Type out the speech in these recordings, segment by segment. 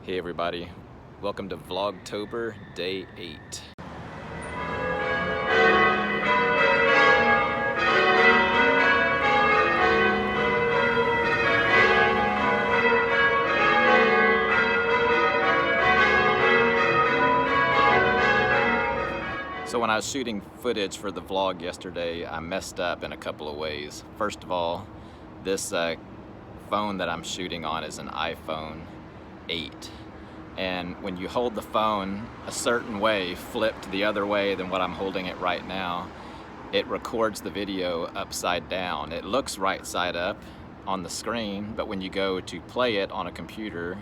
Hey everybody, welcome to vlogTOBER Day 8. So when I was shooting footage for the vlog yesterday, I messed up in a couple of ways. First of all, this phone that I'm shooting on is an iPhone 8. And when you hold the phone a certain way, flipped the other way than what I'm holding it right now, it records the video upside down. It looks right side up on the screen, but when you go to play it on a computer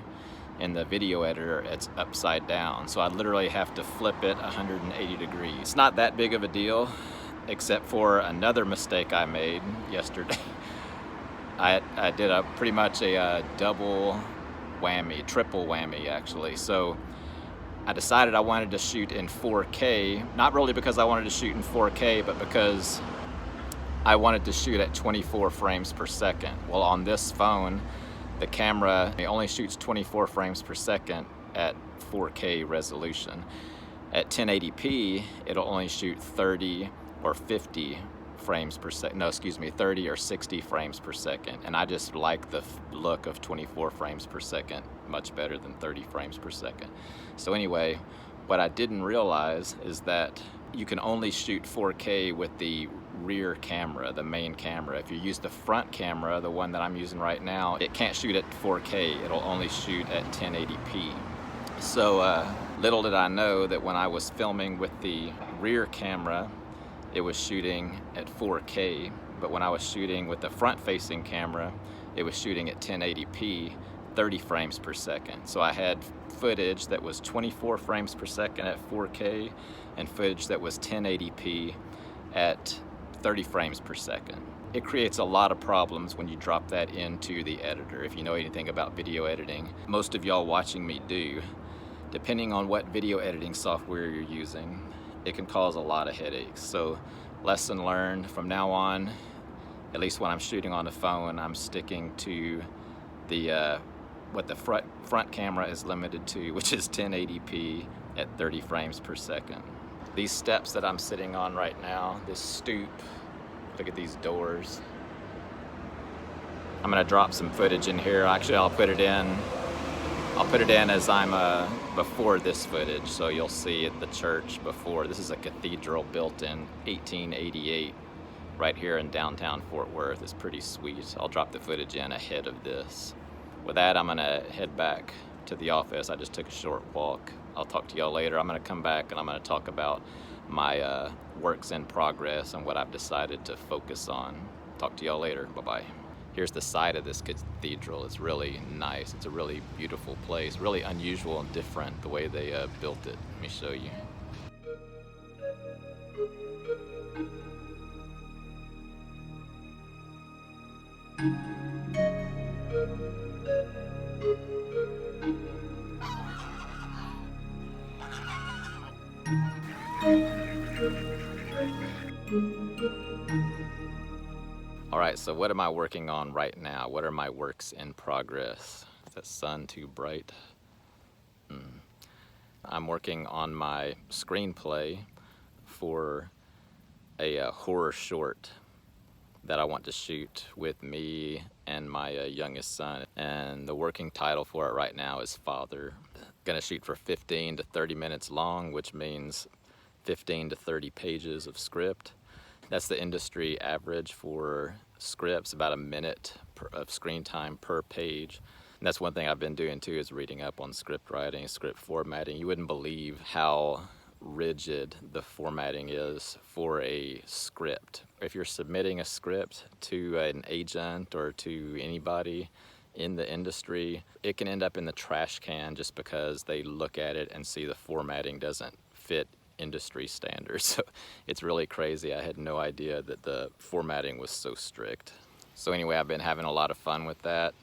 in the video editor, it's upside down. So I literally have to flip it 180 degrees. It's not that big of a deal, except for another mistake I made yesterday. I did pretty much a double whammy, triple whammy actually. So I decided I wanted to shoot in 4K, not really because I wanted to shoot in 4K, but because I wanted to shoot at 24 frames per second. Well, on this phone, the camera only shoots 24 frames per second at 4K resolution. At 1080p, it'll only shoot 30 or 50 frames per second. No, excuse me, 30 or 60 frames per second. And I just like the look of 24 frames per second much better than 30 frames per second. So anyway, what I didn't realize is that you can only shoot 4K with the rear camera, the main camera. If you use the front camera, the one that I'm using right now, it can't shoot at 4K. It'll only shoot at 1080p. So little did I know that when I was filming with the rear camera, it was shooting at 4K, but when I was shooting with the front-facing camera, it was shooting at 1080p, 30 frames per second. So I had footage that was 24 frames per second at 4K and footage that was 1080p at 30 frames per second. It creates a lot of problems when you drop that into the editor. If you know anything about video editing, most of y'all watching me do, depending on what video editing software you're using, it can cause a lot of headaches. So lesson learned, from now on, at least when I'm shooting on the phone, I'm sticking to the what the front camera is limited to, which is 1080p at 30 frames per second. These steps that I'm sitting on right now, this stoop, look at these doors. I'm gonna drop some footage in here. Actually, I'll put it in as I'm before this footage, so you'll see at the church before. This is a cathedral built in 1888 right here in downtown Fort Worth. It's pretty sweet. I'll drop the footage in ahead of this. With that, I'm gonna head back to the office. I just took a short walk. I'll talk to y'all later. I'm gonna come back and I'm gonna talk about my works in progress and what I've decided to focus on. Talk to y'all later. Bye-bye. Here's the side of this cathedral. It's really nice. It's a really beautiful place. Really unusual and different the way they built it. Let me show you. All right, so what am I working on right now? What are my works in progress? Is that sun too bright? I'm working on my screenplay for a horror short that I want to shoot with me and my youngest son. And the working title for it right now is Father. Gonna shoot for 15 to 30 minutes long, which means 15 to 30 pages of script. That's the industry average for scripts, about a minute of screen time per page. And that's one thing I've been doing too, is reading up on script writing, script formatting. You wouldn't believe how rigid the formatting is for a script. If you're submitting a script to an agent or to anybody in the industry, it can end up in the trash can just because they look at it and see the formatting doesn't fit industry standards. So it's really crazy. I had no idea that the formatting was so strict. So anyway, I've been having a lot of fun with that,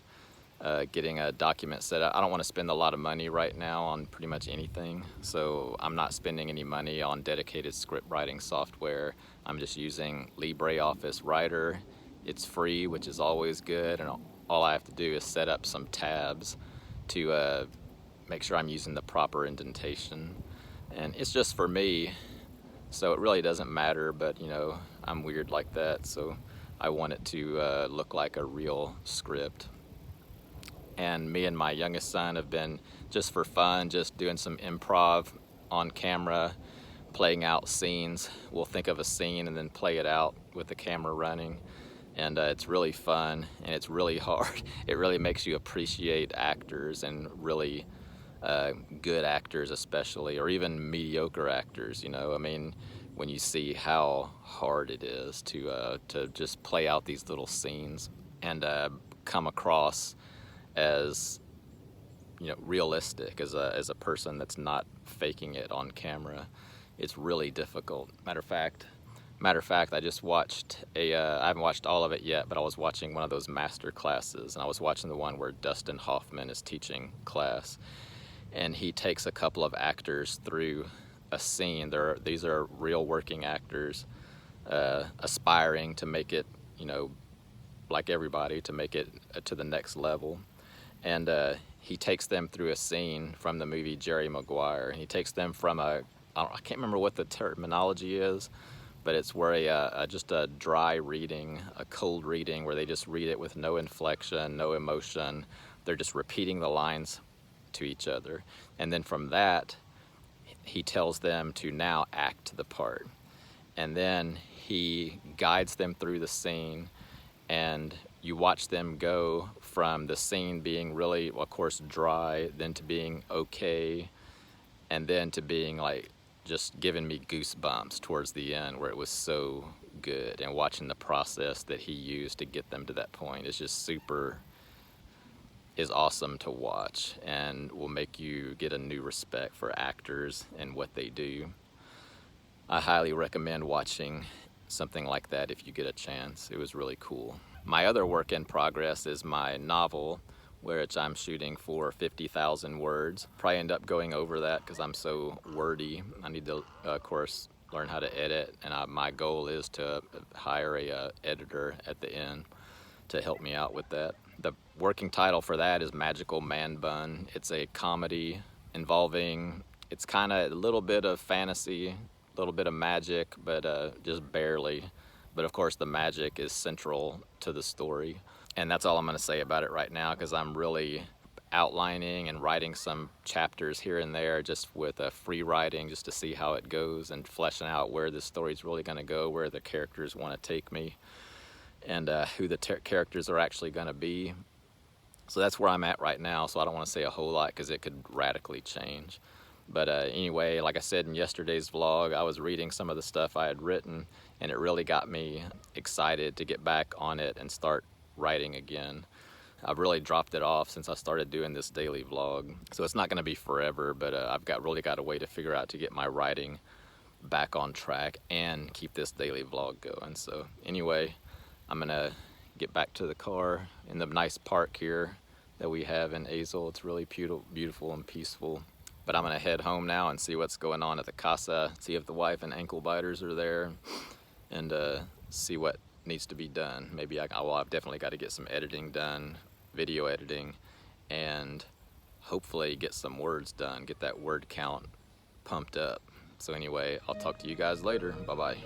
getting a document set up. I don't want to spend a lot of money right now on pretty much anything, so I'm not spending any money on dedicated script writing software. I'm just using LibreOffice Writer. It's free, which is always good, and all I have to do is set up some tabs to make sure I'm using the proper indentation. And it's just for me, so it really doesn't matter, but you know, I'm weird like that, so I want it to look like a real script. And me and my youngest son have been, just for fun, just doing some improv on camera, playing out scenes. We'll think of a scene and then play it out with the camera running. And it's really fun, and it's really hard. It really makes you appreciate actors, and really good actors especially, or even mediocre actors, you know. I mean, when you see how hard it is to just play out these little scenes and come across as, you know, realistic as a person that's not faking it on camera, it's really difficult. Matter of fact, I just watched I haven't watched all of it yet, but I was watching one of those master classes, and I was watching the one where Dustin Hoffman is teaching class, and he takes a couple of actors through a scene. These are real working actors, aspiring to make it, you know, like everybody, to make it to the next level. And he takes them through a scene from the movie Jerry Maguire. And he takes them from I can't remember what the terminology is, but it's where just a dry reading, a cold reading, where they just read it with no inflection, no emotion. They're just repeating the lines to each other. And then from that, he tells them to now act the part. And then he guides them through the scene, and you watch them go from the scene being really, of course, dry, then to being okay, and then to being like just giving me goosebumps towards the end, where it was so good. And watching the process that he used to get them to that point is just is awesome to watch, and will make you get a new respect for actors and what they do. I highly recommend watching something like that if you get a chance. It was really cool. My other work in progress is my novel, which I'm shooting for 50,000 words. Probably end up going over that because I'm so wordy. I need to, of course, learn how to edit, and my goal is to hire a editor at the end to help me out with that. The working title for that is Magical Man Bun. It's a comedy involving, it's kind of a little bit of fantasy, a little bit of magic, but just barely. But of course the magic is central to the story. And that's all I'm going to say about it right now, because I'm really outlining and writing some chapters here and there, just with free writing, just to see how it goes, and fleshing out where this story's really going to go, where the characters want to take me, and who the characters are actually going to be. So that's where I'm at right now, so I don't want to say a whole lot because it could radically change. But anyway, like I said in yesterday's vlog, I was reading some of the stuff I had written, and it really got me excited to get back on it and start writing again. I've really dropped it off since I started doing this daily vlog, so it's not going to be forever, but I've really got a way to figure out to get my writing back on track and keep this daily vlog going. So anyway, I'm gonna get back to the car in the nice park here that we have in Azle. It's really beautiful and peaceful. But I'm gonna head home now and see what's going on at the casa, see if the wife and ankle biters are there, and see what needs to be done. Maybe I've definitely got to get some editing done, video editing, and hopefully get some words done, get that word count pumped up. So anyway, I'll talk to you guys later. Bye-bye.